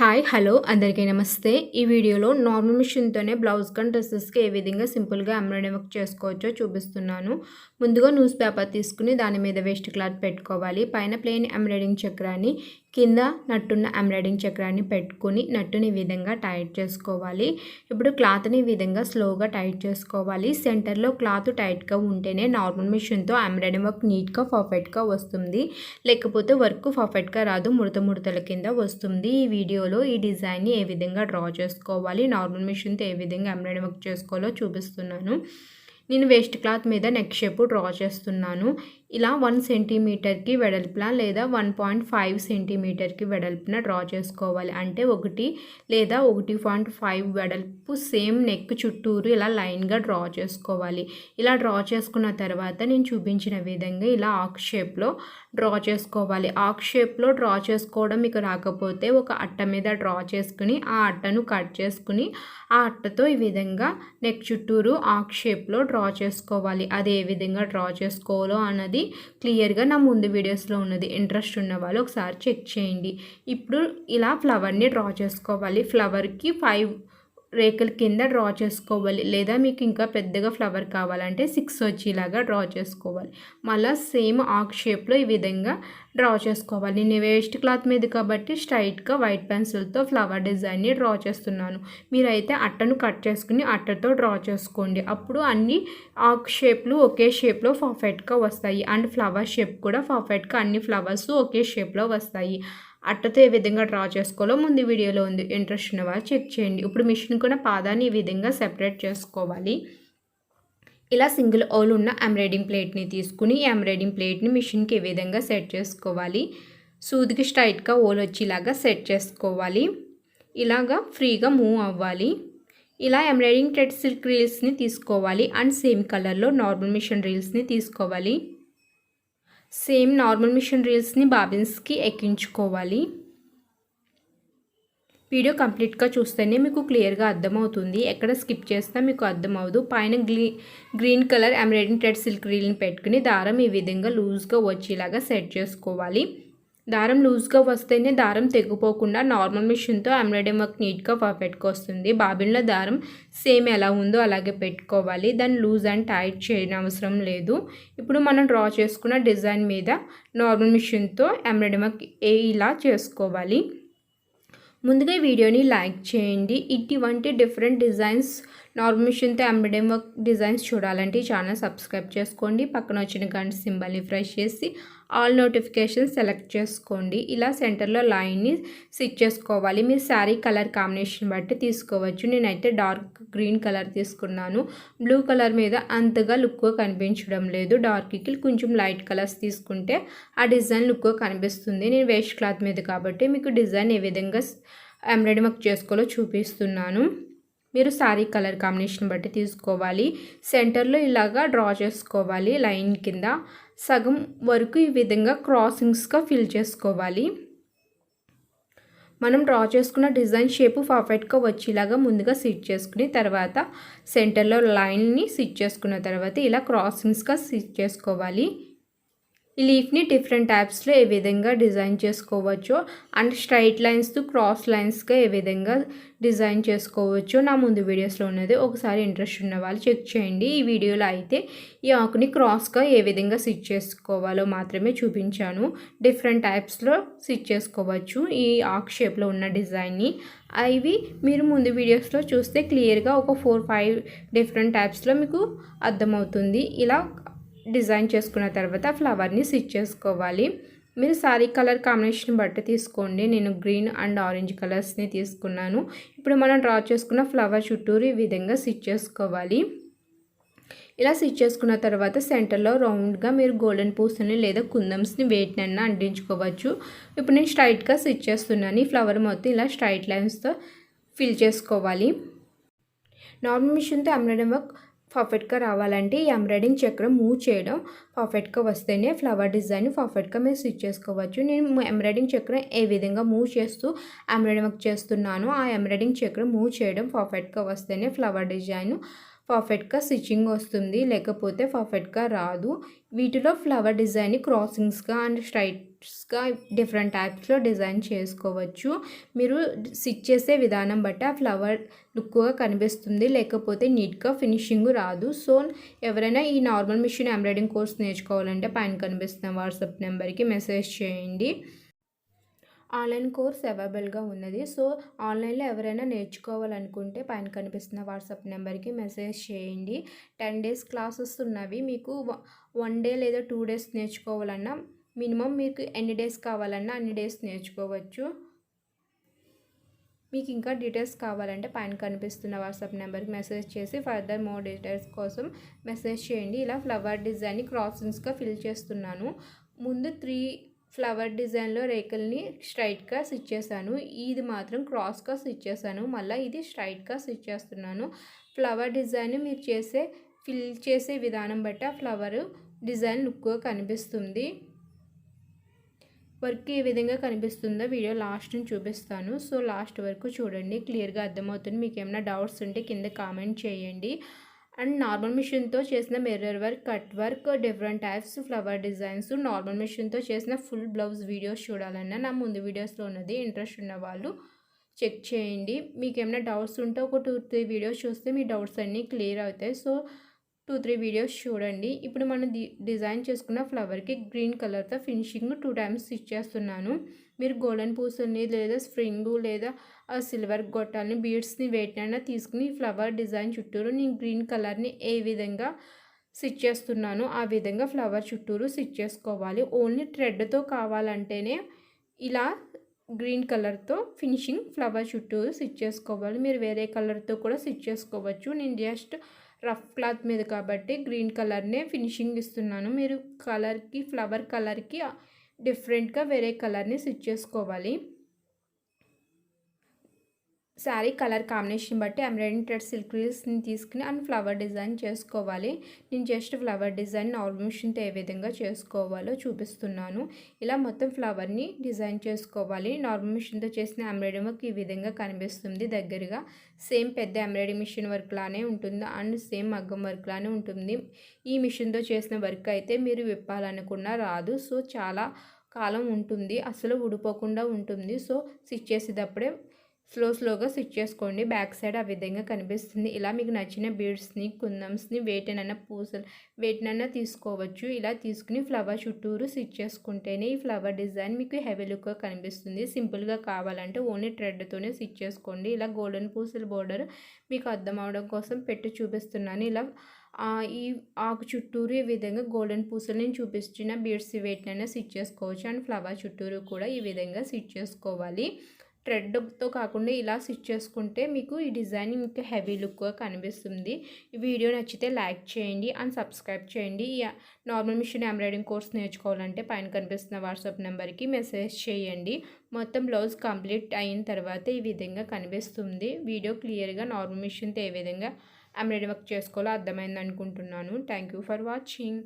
Hi hello అందరికీ నమస్తే. ఈ వీడియోలో నార్మల్ మిషన్‌తోనే బ్లౌజ్ కమ్ డ్రెసెస్‌కి ఏ విధంగా సింపుల్‌గా ఎంబ్రాయిడరీ వర్క్ చేసుకోవచ్చో చూపిస్తున్నాను. ముందుగా న్యూస్ పేపర్ తీసుకుని దాని మీద వేస్ట్ క్లాత్ పెట్టుకోవాలి. పైన ప్లెయిన్ ఎంబ్రాయిడింగ్ చక్రాన్ని, కింద నట్టున్న ఎంబ్రాయిడింగ్ చక్రాన్ని పెట్టుకొని నట్టుని ఈ విధంగా టైట్ చేసుకోవాలి. ఇప్పుడు క్లాత్‌ని ఈ విధంగా స్లోగా టైట్ చేసుకోవాలి. సెంటర్‌లో క్లాత్ టైట్‌గా ఉంటేనే నార్మల్ మిషన్‌తో ఎంబ్రాయిడరీ వర్క్ నీట్‌గా పర్ఫెక్ట్‌గా వస్తుంది. లేకపోతే వర్క్ పర్ఫెక్ట్‌గా రాదు, ముడతల కింద వస్తుంది. ఈ వీడియోలో ఈ డిజైన్ని ఏ విధంగా డ్రా చేసుకోవాలి, నార్మల్ మిషన్‌తో ఏ విధంగా ఎంబ్రాయిడరీ వర్క్ చేసుకోవాలో చూపిస్తున్నాను. నేను వేస్ట్ క్లాత్ మీద నెక్ షేప్ డ్రా చేస్తున్నాను. ఇలా 1 సెంటీమీటర్కి వెడల్పున లేదా 1.5 సెంటీమీటర్కి వెడల్పున డ్రా చేసుకోవాలి. అంటే 1 లేదా 1.5 వెడల్పు సేమ్ నెక్ చుట్టూరు ఇలా లైన్గా డ్రా చేసుకోవాలి. ఇలా డ్రా చేసుకున్న తర్వాత నేను చూపించిన విధంగా ఇలా ఆర్క్ షేప్లో డ్రా చేసుకోవాలి. ఆర్క్ షేప్లో డ్రా చేసుకోవడం మీకు రాకపోతే ఒక అట్ట మీద డ్రా చేసుకుని ఆ అట్టను కట్ చేసుకుని ఆ అట్టతో ఈ విధంగా నెక్ చుట్టూరు ఆర్క్ షేప్లో డ్రా చేసుకోవాలి. అది ఏ విధంగా డ్రా చేసుకోవాలో అన్నది క్లియర్గా నా ముందు వీడియోస్లో ఉన్నది. ఇంట్రెస్ట్ ఉన్న వాళ్ళు ఒకసారి చెక్ చేయండి. ఇప్పుడు ఇలా ఫ్లవర్ని డ్రా చేసుకోవాలి. ఫ్లవర్కి 5 రేకుల కింద డ్రా చేసుకోవాలి. లేదా మీకు ఇంకా పెద్దగా ఫ్లవర్ కావాలంటే 6 వచ్చేలాగా డ్రా చేసుకోవాలి. మళ్ళీ సేమ్ ఆర్క్ షేప్లో ఈ విధంగా డ్రా చేసుకోవాలి. నేను వేస్ట్ క్లాత్ మీద కాబట్టి స్ట్రైట్గా వైట్ పెన్సిల్తో ఫ్లవర్ డిజైన్ని డ్రా చేస్తున్నాను. మీరైతే అట్టను కట్ చేసుకుని అట్టతో డ్రా చేసుకోండి. అప్పుడు అన్ని ఆర్క్ షేప్లు ఒకే షేప్లో పర్ఫెక్ట్గా వస్తాయి. అండ్ ఫ్లవర్ షేప్ కూడా పర్ఫెక్ట్గా అన్ని ఫ్లవర్స్ ఒకే షేప్లో వస్తాయి. అట్టతో ఏ విధంగా డ్రా చేసుకోవాలో ముందు వీడియోలో ఉంది. ఇంట్రెస్ట్ ఉన్న వాళ్ళు చెక్ చేయండి. ఇప్పుడు మిషన్ కూడా పాదాన్ని ఈ విధంగా సెపరేట్ చేసుకోవాలి. ఇలా సింగిల్ హోల్ ఉన్న ఎంబ్రాయిడింగ్ ప్లేట్ని తీసుకుని ఈ ఎంబ్రాయిడింగ్ ప్లేట్ని మిషన్కి ఏ విధంగా సెట్ చేసుకోవాలి. సూదికి స్ట్రైట్గా హోల్ వచ్చేలాగా సెట్ చేసుకోవాలి. ఇలాగా ఫ్రీగా మూవ్ అవ్వాలి. ఇలా ఎంబ్రాయిడింగ్ థ్రెడ్ సిల్క్ రీల్స్ని తీసుకోవాలి. అండ్ సేమ్ కలర్లో నార్మల్ మిషన్ రీల్స్ని తీసుకోవాలి. సేమ్ నార్మల్ మిషన్ రీల్స్ని బాబిన్స్కి ఎక్కించుకోవాలి. వీడియో కంప్లీట్గా చూస్తేనే మీకు క్లియర్గా అర్థమవుతుంది. ఎక్కడ స్కిప్ చేస్తే మీకు అర్థమవుదు. పైన green colour embroidering thread silk రీల్ని పెట్టుకుని దారం ఈ విధంగా లూజ్గా వచ్చేలాగా సెట్ చేసుకోవాలి. దారం లూజ్గా వస్తేనే దారం తెగిపోకుండా నార్మల్ మిషన్తో ఎంబ్రాయిడరీ వర్క్ నీట్గా పర్ఫెక్ట్గా వస్తుంది. బాబిన్లో దారం సేమ్ ఎలా ఉందో అలాగే పెట్టుకోవాలి. దాన్ని లూజ్ అండ్ టైట్ చేయని అవసరం లేదు. ఇప్పుడు మనం డ్రా చేసుకున్న డిజైన్ మీద నార్మల్ మిషన్తో ఎంబ్రాయిడరీ వర్క్ ఇలా చేసుకోవాలి. ముందుగా ఈ వీడియోని లైక్ చేయండి. ఇటువంటి డిఫరెంట్ డిజైన్స్ నార్మల్ మిషన్తో ఎంబ్రాయిడరీ వర్క్ డిజైన్స్ చూడాలంటే ఈ ఛానల్ సబ్స్క్రైబ్ చేసుకోండి. పక్కన వచ్చిన గంట సింబల్ని ప్రెస్ చేసి ఆల్ నోటిఫికేషన్ సెలెక్ట్ చేసుకోండి. ఇలా సెంటర్లో లైన్ని స్టిచ్ చేసుకోవాలి. మీరు శారీ కలర్ కాంబినేషన్ బట్టి తీసుకోవచ్చు. నేనైతే డార్క్ గ్రీన్ కలర్ తీసుకున్నాను. బ్లూ కలర్ మీద అంతగా లుక్గా కనిపించడం లేదు. డార్క్కి కొంచెం లైట్ కలర్స్ తీసుకుంటే ఆ డిజైన్ లుక్గా కనిపిస్తుంది. నేను వేస్ట్ క్లాత్ మీద కాబట్టి మీకు డిజైన్ ఏ విధంగా ఎంబ్రాయిడరీ వర్క్ చేసుకోవాలో చూపిస్తున్నాను. మీరు శారీ కలర్ కాంబినేషన్ బట్టి తీసుకోవాలి. సెంటర్లో ఇలాగా డ్రా చేసుకోవాలి. లైన్ కింద సగం వరకు ఈ విధంగా క్రాసింగ్స్గా ఫిల్ చేసుకోవాలి. మనం డ్రా చేసుకున్న డిజైన్ షేప్ పర్ఫెక్ట్గా వచ్చేలాగా ముందుగా స్టిచ్ చేసుకుని తర్వాత సెంటర్లో లైన్ని స్టిచ్ చేసుకున్న తర్వాత ఇలా క్రాసింగ్స్గా స్టిచ్ చేసుకోవాలి. ఈ లీఫ్ని డిఫరెంట్ టైప్స్లో ఏ విధంగా డిజైన్ చేసుకోవచ్చో అండ్ స్ట్రైట్ లైన్స్ క్రాస్ లైన్స్గా ఏ విధంగా డిజైన్ చేసుకోవచ్చో నా ముందు వీడియోస్లో ఉన్నది. ఒకసారి ఇంట్రెస్ట్ ఉన్న వాళ్ళు చెక్ చేయండి. ఈ వీడియోలో అయితే ఈ ఆకుని క్రాస్గా ఏ విధంగా స్టిచ్ చేసుకోవాలో మాత్రమే చూపించాను. డిఫరెంట్ టైప్స్లో స్టిచ్ చేసుకోవచ్చు ఈ ఆక్ షేప్లో ఉన్న డిజైన్ని. అవి మీరు ముందు వీడియోస్లో చూస్తే క్లియర్గా ఒక 4-5 డిఫరెంట్ టైప్స్లో మీకు అర్థమవుతుంది. ఇలా డిజైన్ చేసుకున్న తర్వాత ఫ్లవర్ని స్టిచ్ చేసుకోవాలి. మీరు శారీ కలర్ కాంబినేషన్ బట్టి తీసుకోండి. నేను గ్రీన్ అండ్ ఆరెంజ్ కలర్స్ని తీసుకున్నాను. ఇప్పుడు మనం డ్రా చేసుకున్న ఫ్లవర్ చుట్టూరు ఈ విధంగా స్టిచ్ చేసుకోవాలి. ఇలా స్టిచ్ చేసుకున్న తర్వాత సెంటర్లో రౌండ్గా మీరు గోల్డెన్ పూసని లేదా కుందమ్స్ని వేటినన్నా అంటించుకోవచ్చు. ఇప్పుడు నేను స్ట్రైట్గా స్టిచ్ చేస్తున్నాను. ఈ ఫ్లవర్ మొత్తం ఇలా స్ట్రైట్ లైన్స్తో ఫిల్ చేసుకోవాలి. నార్మల్ మిషన్తో ఎంబ్రాయిడరీ వర్క్ పర్ఫెక్ట్గా రావాలంటే ఈ ఎంబ్రాయిడింగ్ చక్రం మూవ్ చేయడం పర్ఫెక్ట్గా వస్తేనే ఫ్లవర్ డిజైన్ పర్ఫెక్ట్గా మీరు స్టిచ్ చేసుకోవచ్చు. నేను ఎంబ్రాయిడింగ్ చక్రం ఏ విధంగా మూవ్ చేస్తూ ఎంబ్రాయిడింగ్ వర్క్ చేస్తున్నానో ఆ ఎంబ్రాయిడింగ్ చక్రం మూవ్ చేయడం పర్ఫెక్ట్గా వస్తేనే ఫ్లవర్ డిజైన్ పర్ఫెక్ట్గా స్టిచ్చింగ్ వస్తుంది, లేకపోతే పర్ఫెక్ట్గా రాదు. వీటిలో ఫ్లవర్ డిజైన్ క్రాసింగ్స్గా అండ్ స్ట్రైట్స్గా డిఫరెంట్ టైప్స్లో డిజైన్ చేసుకోవచ్చు. మీరు స్టిచ్ చేసే విధానం బట్టి ఆ ఫ్లవర్ లుక్గా కనిపిస్తుంది, లేకపోతే నీట్గా ఫినిషింగ్ రాదు. సో ఎవరైనా ఈ నార్మల్ మిషన్ ఎంబ్రాయిడింగ్ కోర్స్ నేర్చుకోవాలంటే పైన కనిపిస్తున్న వాట్సాప్ నెంబర్కి మెసేజ్ చేయండి. ఆన్లైన్ కోర్స్ అవైలబుల్గా ఉన్నది. సో ఆన్లైన్లో ఎవరైనా నేర్చుకోవాలనుకుంటే పైన కనిపిస్తున్న వాట్సాప్ నెంబర్కి మెసేజ్ చేయండి. 10 డేస్ క్లాసెస్ ఉన్నవి. మీకు 1 డే లేదా 2 డేస్ నేర్చుకోవాలన్నా మినిమం మీకు ఎన్ని డేస్ కావాలన్నా అన్ని డేస్ నేర్చుకోవచ్చు. మీకు ఇంకా డీటెయిల్స్ కావాలంటే పైన కనిపిస్తున్న వాట్సాప్ నెంబర్కి మెసేజ్ చేసి ఫర్దర్ మోర్ డీటెయిల్స్ కోసం మెసేజ్ చేయండి. ఇలా ఫ్లవర్ డిజైన్ని క్రాసింగ్స్గా ఫిల్ చేస్తున్నాను. ముందు 3 ఫ్లవర్ డిజైన్లో రేకుల్ని స్ట్రైట్గా స్టిచ్ చేశాను. ఇది మాత్రం క్రాస్గా స్టిచ్ చేశాను. మళ్ళీ ఇది స్ట్రైట్గా స్టిచ్ చేస్తున్నాను. ఫ్లవర్ డిజైన్ మీరు ఫిల్ చేసే విధానం బట్టి ఆ ఫ్లవర్ డిజైన్ లుక్గా కనిపిస్తుంది. వర్క్ ఏ విధంగా కనిపిస్తుందో వీడియో లాస్ట్ నుంచి చూపిస్తాను. సో లాస్ట్ వరకు చూడండి, క్లియర్గా అర్థమవుతుంది. మీకు ఏమైనా డౌట్స్ ఉంటే కింద కామెంట్ చేయండి. అండ్ నార్మల్ మిషన్తో చేసిన mirror work, cut work, different types flower designs, normal మిషన్తో చేసిన ఫుల్ బ్లౌజ్ వీడియోస్ చూడాలన్నా నా ముందు వీడియోస్లో ఉన్నది. ఇంట్రెస్ట్ ఉన్న వాళ్ళు చెక్ చేయండి. మీకు ఏమైనా డౌట్స్ ఉంటే ఒక 2-3 వీడియోస్ చూస్తే మీ డౌట్స్ అన్నీ క్లియర్ అవుతాయి. సో 2-3 వీడియోస్ చూడండి. ఇప్పుడు మనం డిజైన్ చేసుకున్న ఫ్లవర్కి గ్రీన్ కలర్తో ఫినిషింగ్ 2 టైమ్స్ స్టిచ్ చేస్తున్నాను. మీరు గోల్డెన్ పూసల్ని లేదా స్ప్రింగు లేదా సిల్వర్ గొట్టాలని బీడ్స్ని వేటినైనా తీసుకుని ఫ్లవర్ డిజైన్ చుట్టూరు నేను గ్రీన్ కలర్ని ఏ విధంగా స్టిచ్ చేస్తున్నానో ఆ విధంగా ఫ్లవర్ చుట్టూరు స్టిచ్ చేసుకోవాలి. ఓన్లీ థ్రెడ్తో కావాలంటేనే ఇలా గ్రీన్ కలర్తో ఫినిషింగ్ ఫ్లవర్ చుట్టూరు స్టిచ్ చేసుకోవాలి. మీరు వేరే కలర్తో కూడా స్టిచ్ చేసుకోవచ్చు. నేను జస్ట్ రఫ్ క్లాత్ మీద కాబట్టి గ్రీన్ కలర్నే ఫినిషింగ్ ఇస్తున్నాను. మీరు ఫ్లవర్ కలర్కి డిఫరెంట్గా వేరే కలర్ని స్టిచ్ చేసుకోవాలి. శారీ కలర్ కాంబినేషన్ బట్టి ఎంబ్రాయిడింగ్ థ్రెడ్ సిల్క్ రీల్స్ని తీసుకుని అండ్ ఫ్లవర్ డిజైన్ చేసుకోవాలి. నేను జస్ట్ ఫ్లవర్ డిజైన్ నార్మల్ మిషన్తో ఏ విధంగా చేసుకోవాలో చూపిస్తున్నాను. ఇలా మొత్తం ఫ్లవర్ని డిజైన్ చేసుకోవాలి. నార్మల్ మిషన్తో చేసిన ఎంబ్రాయిడింగ్ వర్క్ ఈ విధంగా కనిపిస్తుంది. దగ్గరగా సేమ్ పెద్ద ఎంబ్రాయిడింగ్ మిషన్ వర్క్ లానే ఉంటుంది అండ్ సేమ్ మగ్గం వర్క్ లానే ఉంటుంది. ఈ మిషన్తో చేసిన వర్క్ అయితే మీరు విప్పాలనుకున్నా రాదు. సో చాలా కాలం ఉంటుంది, అసలు ఊడిపోకుండా ఉంటుంది. సో స్టిచ్ చేసేటప్పుడే స్లోగా స్టిచ్ చేసుకోండి. బ్యాక్ సైడ్ ఆ విధంగా కనిపిస్తుంది. ఇలా మీకు నచ్చిన బీడ్స్ని, కుందమ్స్ని, వేటినైనా పూసలు వేటినైనా తీసుకోవచ్చు. ఇలా తీసుకుని ఫ్లవర్ చుట్టూరు స్టిచ్ చేసుకుంటేనే ఈ ఫ్లవర్ డిజైన్ మీకు హెవీ లుక్గా కనిపిస్తుంది. సింపుల్గా కావాలంటే ఓన్లీ థ్రెడ్తోనే స్టిచ్ చేసుకోండి. ఇలా గోల్డెన్ పూసల బోర్డర్ మీకు అర్థం అవడం కోసం పెట్టి చూపిస్తున్నాను. ఇలా ఈ ఆకు చుట్టూరు ఈ విధంగా గోల్డెన్ పూసలు నేను చూపించిన బీడ్స్ వేటినైనా స్టిచ్ చేసుకోవచ్చు. అండ్ ఫ్లవర్ చుట్టూరు కూడా ఈ విధంగా స్టిచ్ చేసుకోవాలి. థ్రెడ్తో కాకుండా ఇలా స్టిచ్ చేసుకుంటే మీకు ఈ డిజైన్ ఇంకా హెవీ లుక్గా కనిపిస్తుంది. ఈ వీడియో నచ్చితే లైక్ చేయండి అండ్ సబ్స్క్రైబ్ చేయండి. ఈ నార్మల్ మిషన్ ఎంబ్రాయిడింగ్ కోర్స్ నేర్చుకోవాలంటే పైన కనిపిస్తున్న వాట్సాప్ నెంబర్కి మెసేజ్ చేయండి. మొత్తం బ్లౌజ్ కంప్లీట్ అయిన తర్వాత ఈ విధంగా కనిపిస్తుంది. వీడియో క్లియర్గా నార్మల్ మిషన్తో ఏ విధంగా ఎంబ్రాయిడింగ్ వర్క్ చేసుకోవాలో అర్థమైంది అనుకుంటున్నాను. Thank you for watching.